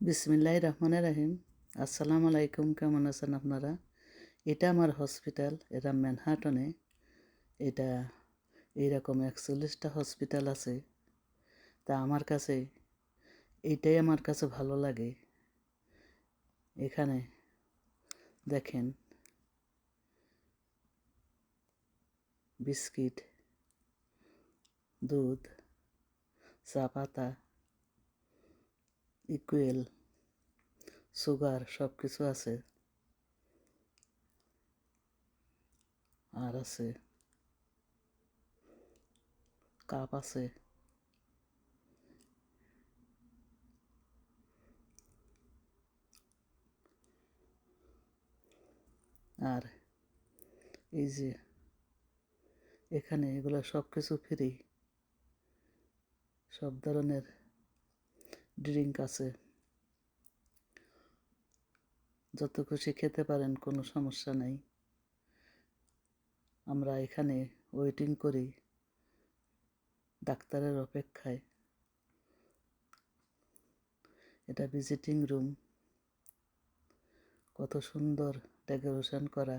বিসমিল্লাহির রহমানির রহিম। আসসালামু আলাইকুম, কেমন আছেন আপনারা? এটা আমার হসপিটাল, এটা ম্যানহাটনে। এটা এইরকম 41টা হসপিটাল আছে। তা আমার কাছে এইটাই আমার কাছে ভালো লাগে। এখানে দেখেন বিস্কিট, দুধ, চা পাতা, ইকুয়েল, সুগার সব কিছু আছে। আর আছে কাপ আছে। আর এই যে এখানে এগুলো সব কিছু ফ্রি। সব ধরনের ড্রিঙ্ক আছে, যত খুশি খেতে পারেন, কোনো সমস্যা নাই। আমরা এখানে ওয়েটিং করি ডাক্তারের অপেক্ষায়। এটা ভিজিটিং রুম, কত সুন্দর ডেকোরেশন করা।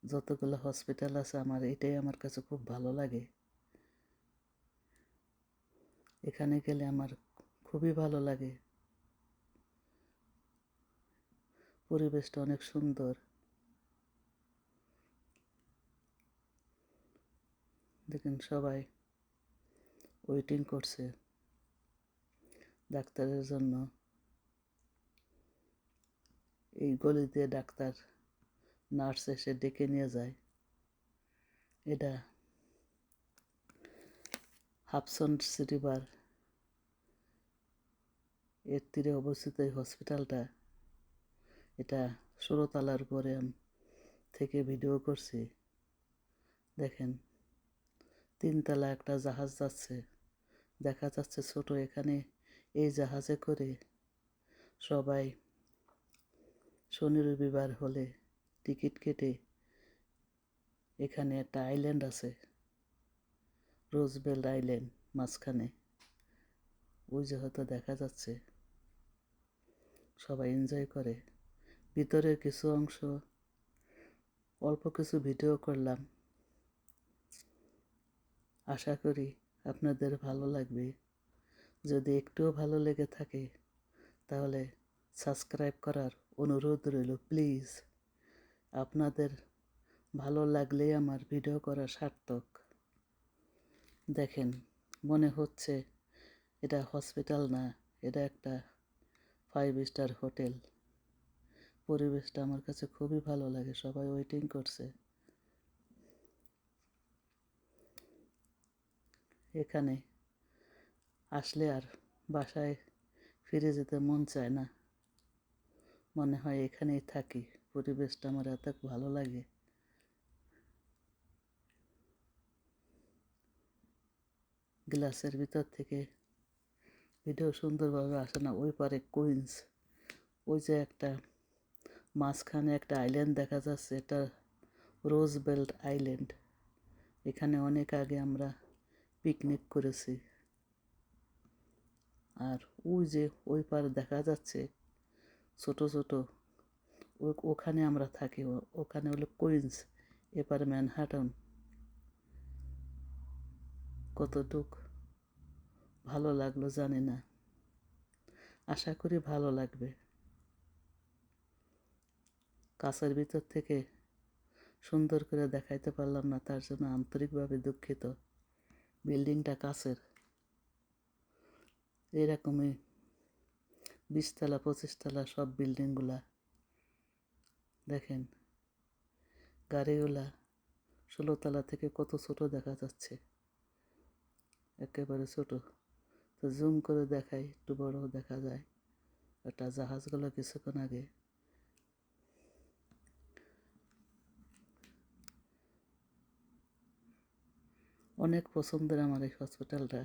যতগুলো হসপিটাল আছে আমার এটাই আমার কাছে খুব ভালো লাগে। এখানে গেলে আমার খুবই ভালো লাগে। পরিবেশটা অনেক সুন্দর। দেখেন সবাই ওয়েটিং করছে ডাক্তারের জন্য। এই গলি দিয়ে ডাক্তার নার্স এসে ডেকে নিয়ে যায়। এটা হাবসন রিভার এর তীরে অবস্থিত এই হসপিটালটা। এটা 16 তলার উপরে থেকে ভিডিও করছি। দেখেন 3 তলা একটা জাহাজ যাচ্ছে, দেখা যাচ্ছে ছোট। এখানে এই জাহাজে করে সবাই শনি রবিবার হলে টিকিট কেটে, এখানে একটা আইল্যান্ড আছে, রোজবেল্ট আইল্যান্ড মাঝখানে, ওই যে হয়তো দেখা যাচ্ছে, সবাই এনজয় করে। ভিতরের কিছু অংশ অল্প কিছু ভিডিও করলাম। আশা করি আপনাদের ভালো লাগবে। যদি একটুও ভালো লেগে থাকে তাহলে সাবস্ক্রাইব করার অনুরোধ রইল প্লিজ। আপনাদের ভালো লাগলেই আমার ভিডিও করা সার্থক। দেখেন মনে হচ্ছে এটা হসপিটাল না, এটা একটা 5 স্টার হোটেল। পরিবেশটা আমার কাছে খুবই ভালো লাগে। সবাই ওয়েটিং করছে। এখানে আসলে আর বাসায় ফিরে যেতে মন চায় না, মনে হয় এখানেই থাকি। পরিবেশটা আমার এত ভালো লাগে। গ্লাসের ভিতর থেকে ভিডিও সুন্দরভাবে আসে না। ওই পারে কুইন্স, ওই যে একটা মাঝখানে একটা আইল্যান্ড দেখা যাচ্ছে, এটা রোজবেল্ট আইল্যান্ড। এখানে অনেক আগে আমরা পিকনিক করেছি। আর ওই যে ওই পারে দেখা যাচ্ছে ছোট ছোট, ওখানে আমরা থাকি। ওখানে হলো কুইন্স, এপারে ম্যানহাটন। কতটুক ভালো লাগলো জানি না, আশা করি ভালো লাগবে। কাছের ভিতর থেকে সুন্দর করে দেখাইতে পারলাম না, তার জন্য আন্তরিকভাবে দুঃখিত। বিল্ডিংটা কাছের, এরকমই 20 তলা 25 তলা সব বিল্ডিংগুলা। দেখেন গাড়িগুলা 16 তলা থেকে কত ছোট দেখা যাচ্ছে, একেবারে ছোট। তো জুম করে দেখাই, একটু বড় দেখা যায়। একটা জাহাজগুলো কিছুক্ষণ আগে। অনেক পছন্দের আমার এই হসপিটালটা।